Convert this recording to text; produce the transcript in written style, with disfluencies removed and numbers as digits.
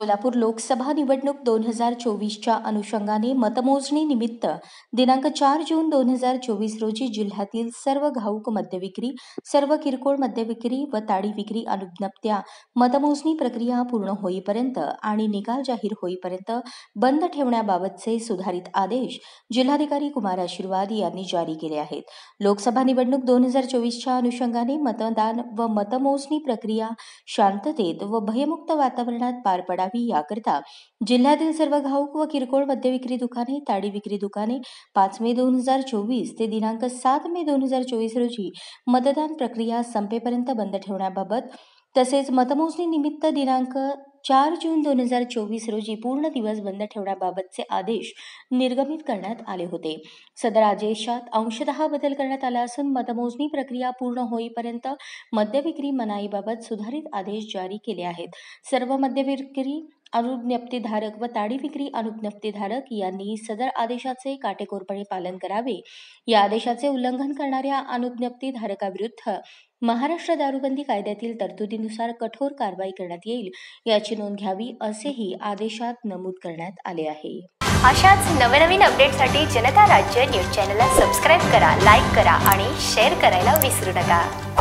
सोलापूर लोकसभा निवडणूक 2024च्या अनुषंगाने मतमोजणी निमित्त दिनांक 4 जून 2024 रोजी जिल्ह्यातील सर्व घाऊक मद्यविक्री, सर्व किरकोळ मद्यविक्री व ताडी विक्री अनुज्ञप्त्या मतमोजणी प्रक्रिया पूर्ण होईपर्यंत आणि निकाल जाहीर होईपर्यंत बंद ठेवण्याबाबतचे सुधारित आदेश जिल्हाधिकारी कुमार आशीर्वाद यांनी जारी केले आहेत. लोकसभा निवडणूक 2024च्या अनुषंगाने मतदान व मतमोजणी प्रक्रिया शांततेत व भयमुक्त वातावरणात पार पडावी याकरता जिल्ह्यातील सर्व घाऊक व किरकोळ मद्यविक्री दुकाने, ताडी विक्री दुकाने 5 मे 2024 ते दिनांक 7 मे 2024 रोजी मतदान प्रक्रिया संपेपर्यंत बंद ठेवण्याबाबत तसेच मतमोजणी निमित्त दिनांक 4 जून 2024 रोजी पूर्ण दिवस बंद ठेवण्याबाबतचे आदेश निर्गमित करण्यात आले होते. सदर आदेशात अंशतः बदल करण्यात आला असून मतमोजणी प्रक्रिया पूर्ण होईपर्यंत मद्यविक्री मनाईबाबत सुधारित आदेश जारी केले आहेत. सर्व मद्यविक्री अनुज्ञप्तीधारक व ताडी विक्री अनुज्ञप्तीधारक यांनी सदर आदेशाचे काटेकोरपणे पालन करावे. या आदेशाचे उल्लंघन करणाऱ्या अनुज्ञप्तीधारकाविरुद्ध महाराष्ट्र दारूबंदी कायद्यातील तरतुदीनुसार कठोर कारवाई करण्यात येईल याची नोंद घ्यावी असेही आदेशात नमूद करण्यात आले आहे. अशाच नवनवीन अपडेटसाठी जनता राज्य न्यूज चॅनलला सबस्क्राईब करा, लाईक करा आणि शेअर करायला विसरू नका.